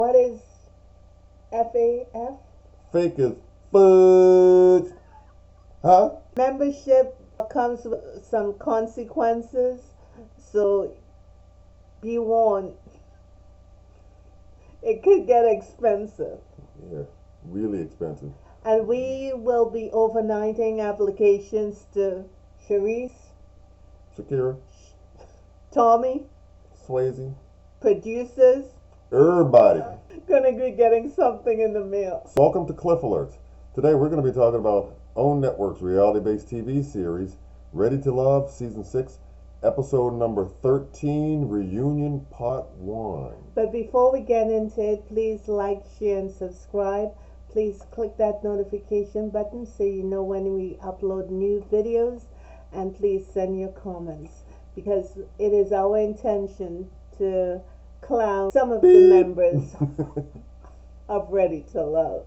What is FAF? Fake as fudge. Huh? Membership comes with some consequences, so be warned. It could get expensive. Yeah, really expensive. And we will be overnighting applications to Sharice, Shakira, Tommy, Swayze, producers. Errbody. Gonna be getting something in the mail. Welcome to Cliff Alerts. Today we're going to be talking about OWN Network's reality-based TV series, Ready to Love, Season 6, Episode number 13, Reunion Part 1. But before we get into it, please like, share, and subscribe. Please click that notification button so you know when we upload new videos. And please send your comments, because it is our intention to clown some of the members of Ready to Love.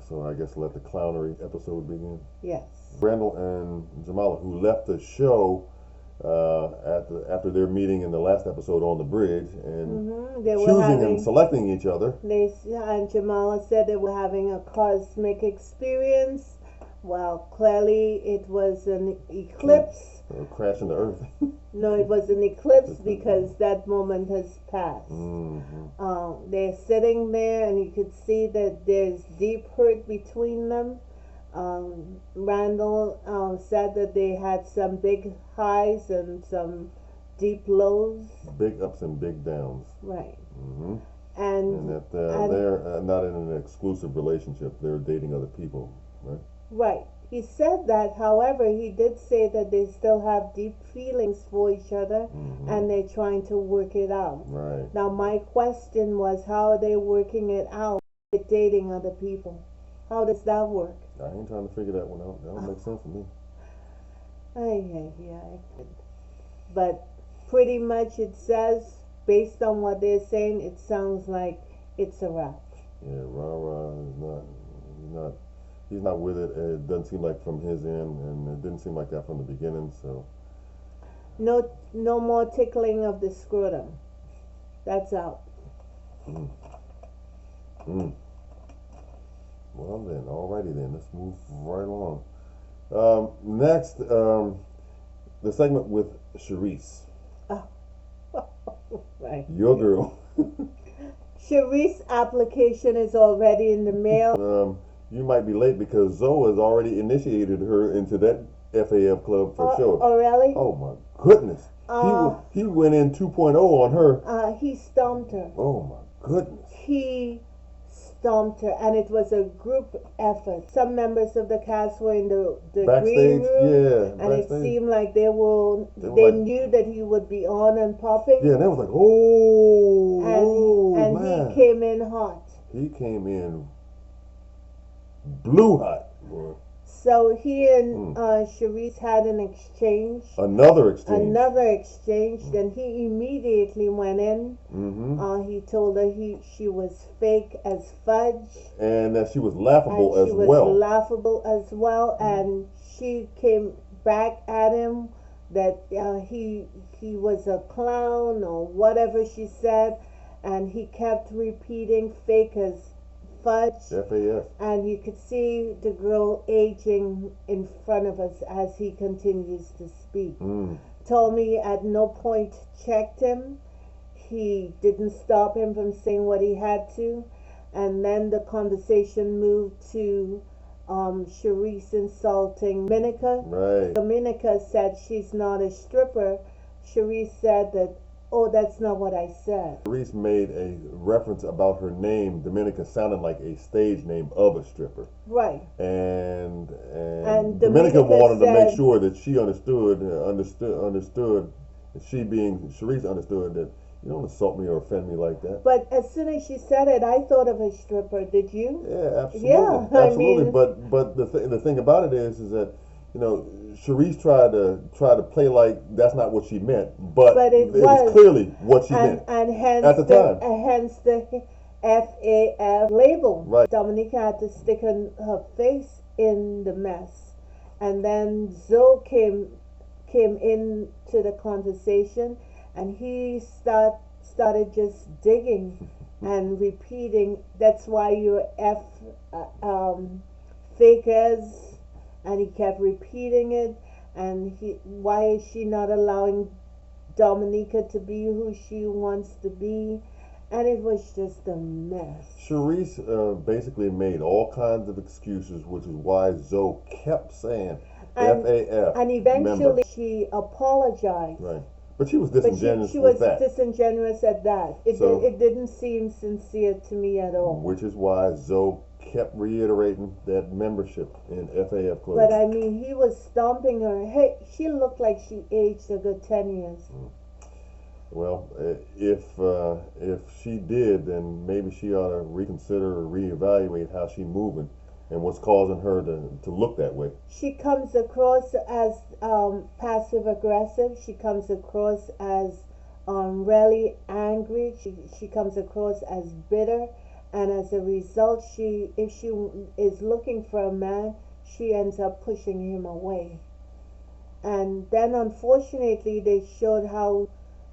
So I guess let the clownery episode begin. Yes. Randall and Jamala, who left the show after their meeting in the last episode on the bridge and They were choosing and selecting each other. And Jamala said they were having a cosmic experience. Well, clearly it was an eclipse. Or crash into Earth. No, it was an eclipse because that moment has passed. They're sitting there and you could see that there's deep hurt between them. Randall said that they had some big highs and some deep lows. Big ups and big downs. Right. And that they're not in an exclusive relationship. They're dating other people, right? Right. He said that, however, he did say that they still have deep feelings for each other and they're trying to work it out. Right. Now, my question was, how are they working it out with dating other people? How does that work? I ain't trying to figure that one out. That don't make sense to me. But pretty much it says, based on what they're saying, it sounds like it's a wrap. Yeah, Rara is he's not with it. It doesn't seem like from his end, and it didn't seem like that from the beginning, so. No more tickling of the scrotum. That's out. Well then, alrighty then, let's move right along. Next, the segment with Sharice. Right. Your girl. Sharice's application is already in the mail. You might be late because Zoe has already initiated her into that FAF club for sure. Oh, really? Oh my goodness. He went in 2.0 on her. He stomped her. Oh my goodness. He stomped her, and it was a group effort. Some members of the cast were in the Backstage, green room, yeah, and backstage. it seemed like they knew that he would be on and popping. Yeah, and they was like, oh, and man. he came in hot. He came in blue hot. Boy. So he and Sharice had an exchange. Another exchange. Then he immediately went in. He told her she was fake as fudge. And that she was laughable as well. And she came back at him that he was a clown or whatever she said. And he kept repeating fake as fudge. FAF. And you could see the girl aging in front of us as he continues to speak. Tommy at no point checked him. He didn't stop him from saying what he had to. And then the conversation moved to Sharice insulting Dominica. Right. Dominica said she's not a stripper. Sharice said that, oh, that's not what I said. Sharice made a reference about her name. Dominica sounded like a stage name of a stripper. Right. And Dominica wanted to make sure that she understood. She being Sharice understood that you don't insult me or offend me like that. But as soon as she said it, I thought of a stripper. Did you? Yeah, absolutely. Yeah, absolutely. I mean, but the thing about it is that, you know, Sharice tried to play like that's not what she meant, but it was clearly what she meant, and hence at the time. Hence the FAF label. Right. Dominica had to stick her face in the mess, and then Zoe came into the conversation, and he started started just digging and repeating. That's why you're fakers, and he kept repeating it. And why is she not allowing Dominica to be who she wants to be? And it was just a mess. Sharice basically made all kinds of excuses, which is why Zoe kept saying FAF. And eventually member. she apologized. Right. But she was disingenuous she was with that. disingenuous at that. It didn't seem sincere to me at all. Which is why Zoe kept reiterating that membership in FAF Club. But I mean, he was stomping her. Hey, she looked like she aged a good 10 years. Well, if she did, then maybe she ought to reconsider or reevaluate how she's moving and what's causing her to look that way. She comes across as passive aggressive. She comes across as really angry. She comes across as bitter, and as a result, if she is looking for a man, she ends up pushing him away. And then, unfortunately, they showed how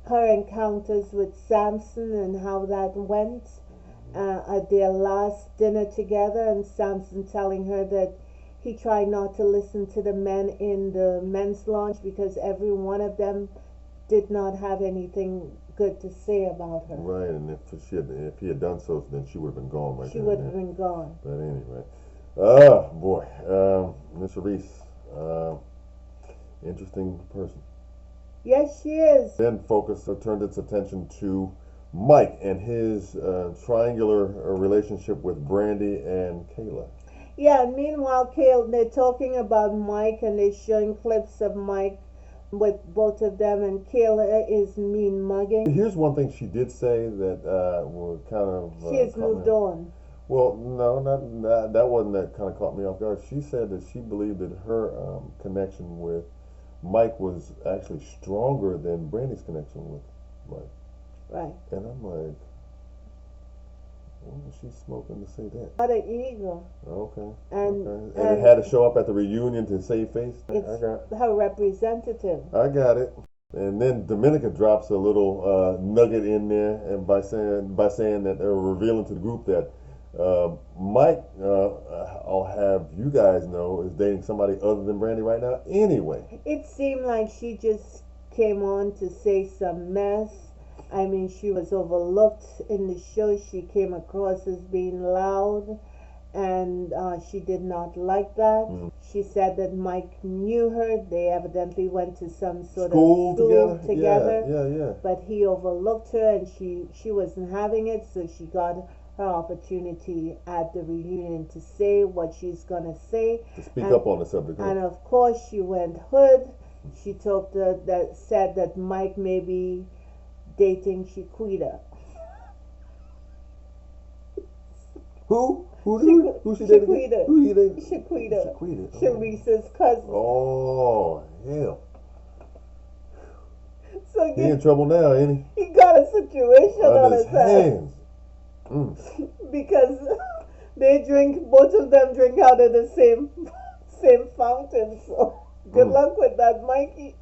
her encounters with Samson and how that went at their last dinner together, and Samson telling her that he tried not to listen to the men in the men's lounge because every one of them did not have anything good to say about her. Right, and if he had done so, then she would have been gone right She would have been gone. But anyway, oh boy, Miss Reese, interesting person. Yes, she is. Then turned its attention to Mike and his triangular relationship with Brandy and Kayla. Yeah, and meanwhile, they're talking about Mike, and they're showing clips of Mike with both of them, and Kayla is mean mugging. Here's one thing she did say that will kind of... she has moved on. Well, no, not that wasn't that kind of caught me off guard. She said that she believed that her connection with Mike was actually stronger than Brandy's connection with Mike. Right. And I'm like, what was she smoking to say that? What an ego. Okay. And it had to show up at the reunion to save face? It's her representative. I got it. And then Dominica drops a little nugget in there, and by saying that they're revealing to the group that Mike, I'll have you guys know, is dating somebody other than Brandy right now anyway. It seemed like she just came on to say some mess. I mean, she was overlooked in the show. She came across as being loud, and she did not like that. She said that Mike knew her. They evidently went to some sort of school together. Yeah. But he overlooked her, and she wasn't having it, so she got her opportunity at the reunion to say what she's gonna say. To speak up on the subject. And of course, she went hood. She said that Mike may be dating Chiquita. Who she dated? Who he dated? Chiquita. Chiquita. Sharice's cousin. Oh, hell. So he in trouble now, ain't he? He got a situation on his hands. Because both of them drink out of the same fountain. So good luck with that, Mikey.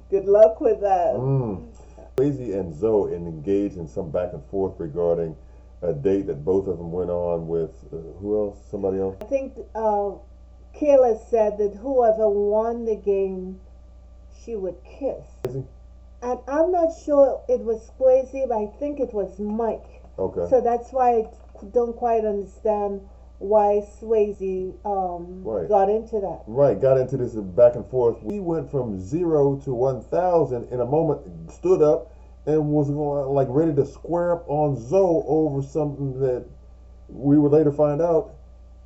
Good luck with that. Swayze and Zoe engaged in some back and forth regarding a date that both of them went on with who else? Somebody else? I think Kayla said that whoever won the game, she would kiss. Swayze? And I'm not sure it was Swayze, but I think it was Mike. Okay. So that's why I don't quite understand why Swayze got into that. Right, got into this back and forth. He went from 0 to 1,000 in a moment, stood up, and was going, like ready to square up on Zoe over something that we would later find out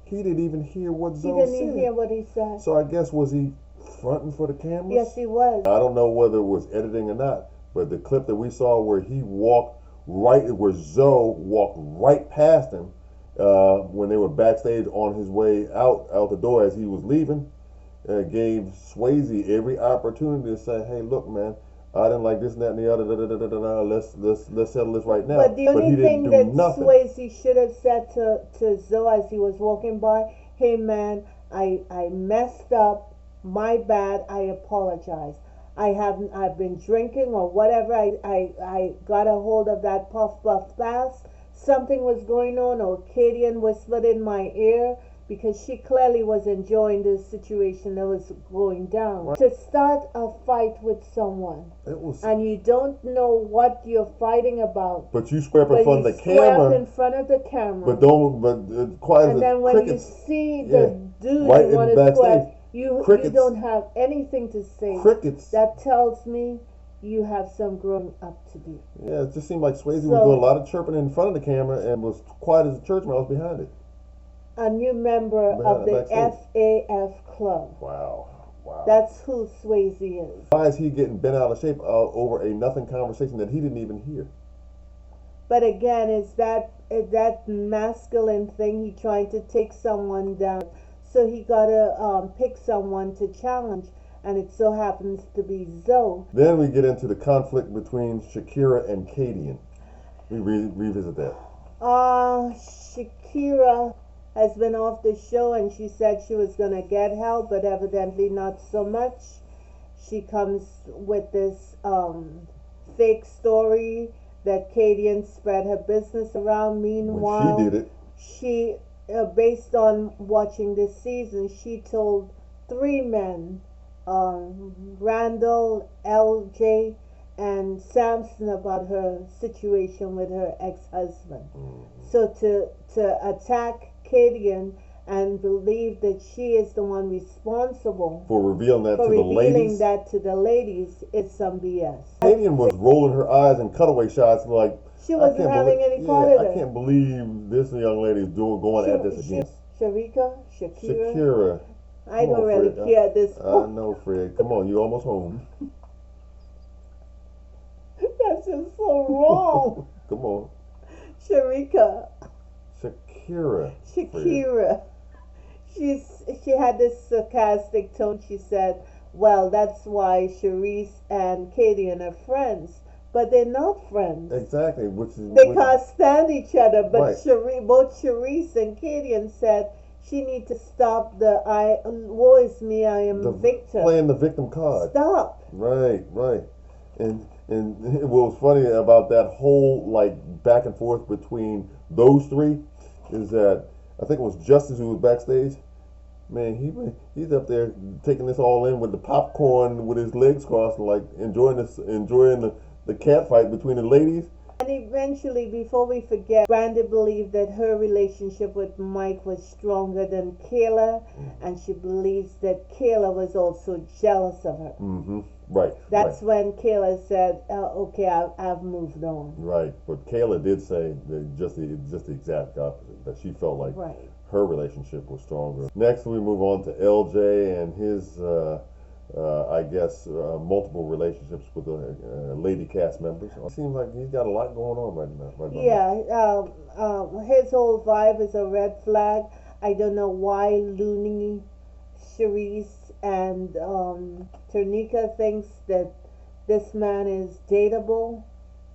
he didn't even hear what Zoe said. He didn't even hear what he said. So I guess, was he fronting for the cameras? Yes, he was. I don't know whether it was editing or not, but the clip that we saw where where Zoe walked right past him when they were backstage on his way out the door as he was leaving, gave Swayze every opportunity to say, "Hey, look, man, I didn't like this and that and the other. Let's settle this right now." But the only thing that Swayze should have said to Zoe as he was walking by, "Hey, man, I messed up. My bad. I apologize. I've been drinking or whatever. I got a hold of that puff pass. Something was going on, or Kadian whispered in my ear, because she clearly was enjoying the situation that was going down. Right. To start a fight with someone, and you don't know what you're fighting about, but you square up in front of the camera. In front of the camera. But quiet. And then when you see the dude right you want to square, you don't have anything to say. Crickets. That tells me you have some growing up to do. Yeah, it just seemed like Swayze was doing a lot of chirping in front of the camera and was quiet as a church mouse behind it. A new member of the FAF club. Wow. That's who Swayze is. Why is he getting bent out of shape over a nothing conversation that he didn't even hear? But again, is that masculine thing? He trying to take someone down, so he gotta pick someone to challenge, and it so happens to be Zoe. Then we get into the conflict between Shakira and Kadian. We revisit that. Shakira has been off the show, and she said she was going to get help, but evidently not so much. She comes with this fake story that Kadian spread her business around. Meanwhile, when she did it, she, based on watching this season, she told 3 men, Randall, LJ, and Samson, about her situation with her ex-husband. So to attack Kadian and believe that she is the one responsible for revealing that to the ladies is some BS. Kadian was rolling her eyes in cutaway shots like she wasn't having any part of it. I can't believe this young lady is going at this again. Shakira. I don't really care at this point. I know, Fred. Come on, you almost home. That's just so wrong. Come on. Shakira. She had this sarcastic tone. She said, well, that's why Sharice and Kadian are friends. But they're not friends. Exactly. They can't stand each other. But right. Both Sharice and Kadian said she need to stop the woe is me, I am the victim. Playing the victim card. Stop. Right. And what was funny about that whole back and forth between those 3 is that I think it was Justice who was backstage. Man, he's up there taking this all in with the popcorn with his legs crossed, enjoying the cat fight between the ladies. And eventually, before we forget, Brandy believed that her relationship with Mike was stronger than Kayla, and she believes that Kayla was also jealous of her. Mm-hmm. Right. That's when Kayla said, okay, I've moved on. Right. But Kayla did say that just the exact opposite, that she felt like her relationship was stronger. Next, we move on to LJ and his, multiple relationships with the lady cast members. It seems like he's got a lot going on right now. Yeah. His whole vibe is a red flag. I don't know why Looney, Sharice, and Ternika thinks that this man is dateable,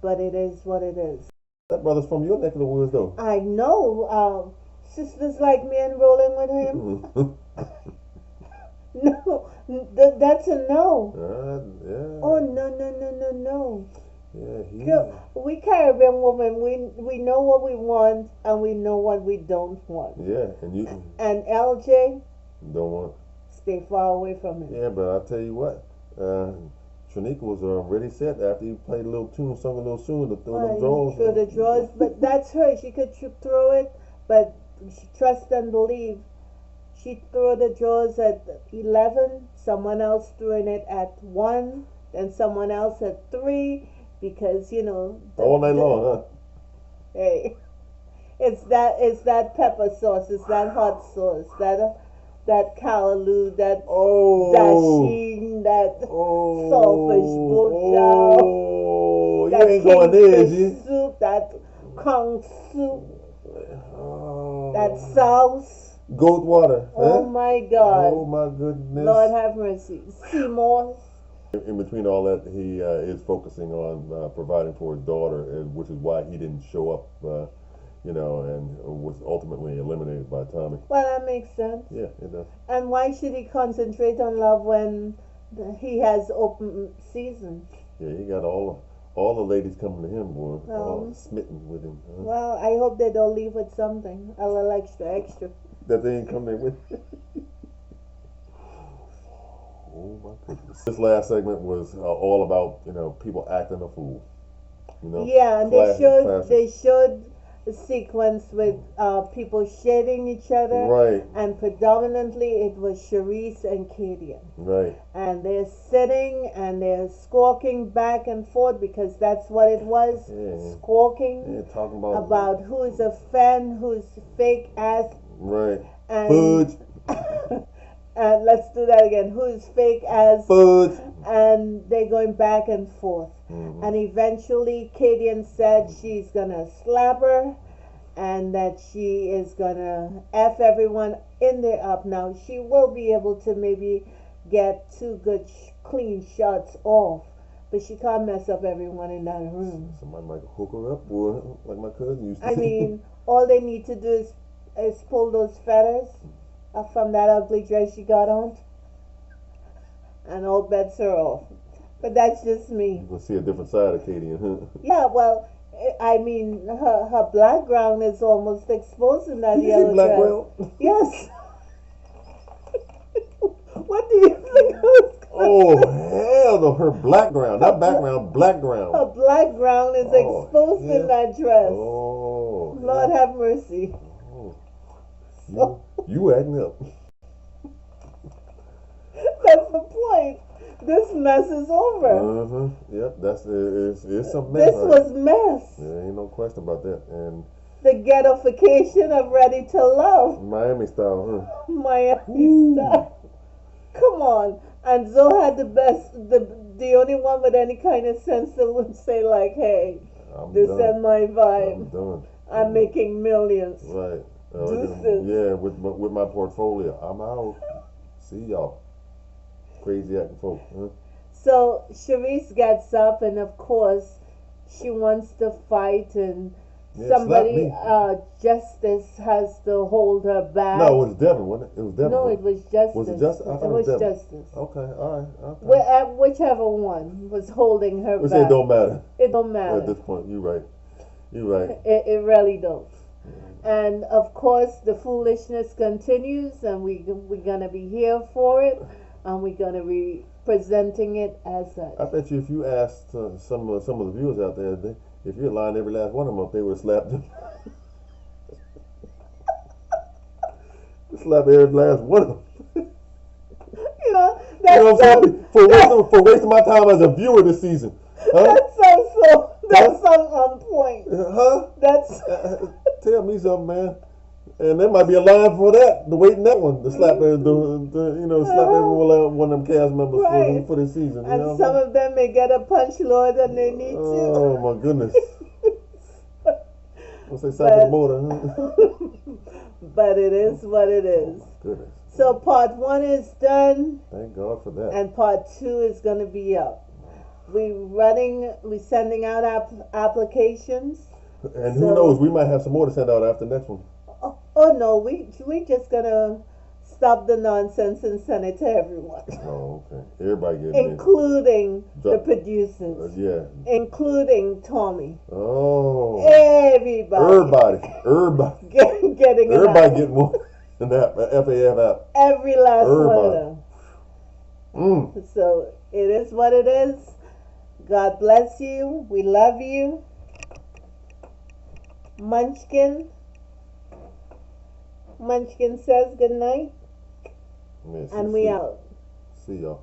but it is what it is. That brother's from your neck of the woods, though. I know. Sisters like me enrolling with him. No, that's a no. Yeah. Oh no. Yeah, we Caribbean women, we know what we want and we know what we don't want. Yeah, and LJ don't want. Stay far away from him. Yeah, but I'll tell you what, Shanika was already set after he played a little tune, sung a little tune to throw them drawers. Throw the drawers, but that's her. She could throw it, but she trust and believe. She threw the drawers at 11, someone else throwing it at 1, then someone else at 3, because all night long, huh? Hey, it's that pepper sauce, it's that hot sauce, that callaloo, that dasheen, that saltfish bujao, you ain't going there, is you? Soup, that kong soup, that sauce. Goat water. Oh my God. Oh my goodness. Lord have mercy. Seymour. In between all that, he is focusing on providing for his daughter, which is why he didn't show up, and was ultimately eliminated by Tommy. Well, that makes sense. Yeah, it does. And why should he concentrate on love when He has open season. Yeah, he got all the ladies coming to him, boy, all smitten with him. Huh? Well, I hope they don't leave with something a little extra. That they ain't coming with. Oh my goodness! This last segment was all about people acting a fool. Yeah, and they showed a sequence with people shading each other, right? And predominantly it was Sharice and Kadian, right? And they're sitting and they're squawking back and forth because that's what it was, squawking. Yeah, talking about who's a fan, who's fake ass, right? And Fudge. And let's do that again. Who's fake as Fudge. And they're going back and forth. Mm-hmm. And eventually Kadian said she's gonna slap her and that she is gonna F everyone in there up. Now she will be able to maybe get 2 good clean shots off, but she can't mess up everyone in that room. Somebody might hook her up, boy, like my cousin used to. I mean, all they need to do is pull those feathers from that ugly dress she got on, and all bets are off. But that's just me. You can see a different side of Katie, huh? Yeah, well, I mean, her background is almost exposed in that yellow black dress. Well? Yes. What do you think I was Oh hell no! Her background, not background, background. Her background is exposed in that dress. Oh, Lord have mercy. Oh. You acting up. That's the point. This mess is over. Yep, it's some mess. This was mess. There ain't no question about that. And the ghettofication of Ready to Love. Miami style, huh? Miami style. Come on. And Zoe had the best, the only one with any kind of sense that would say like, hey, this is my vibe. I'm done. I'm making millions. Right. Deuces. Yeah, with my portfolio. I'm out. See y'all. Crazy acting folk. Huh? So Sharice gets up and of course she wants to fight and somebody, Justice has to hold her back. No, it was Devin, wasn't it? It was Devin. No, it was Justice. Was it Justice? I thought it was Devin. Justice. Okay, all right. Okay. Whichever one was holding her back. It don't matter. It don't matter. At this point, you're right. You're right. It really don't. And of course, the foolishness continues, and we're gonna be here for it, and we're gonna be presenting it as such. I bet you if you asked some of the viewers out there, if you lined every last one of them up, they would have slapped them. Slap every last one of them. You know what I'm saying? For wasting my time as a viewer this season. Huh? That's on point. Huh? That's tell me something, man. And there might be a line for that, the waiting that one, to slap slap every one of them cast members for this season. And some of them may get a punch lower than they need to. Oh my goodness. What's they say for the motor, huh? But it is what it is. Oh, goodness. So part 1 is done. Thank God for that. And part 2 is going to be up. We're sending out applications. And who knows, we might have some more to send out after the next one. Oh no, we just gonna stop the nonsense and send it to everyone. Oh, okay. Everybody getting including the producers. Yeah. Including Tommy. Oh. Everybody. Everybody. Getting everybody getting one in that FAF app. Every last one of them. So it is what it is. God bless you. We love you. Munchkin says good night. Yes, and we out. See y'all.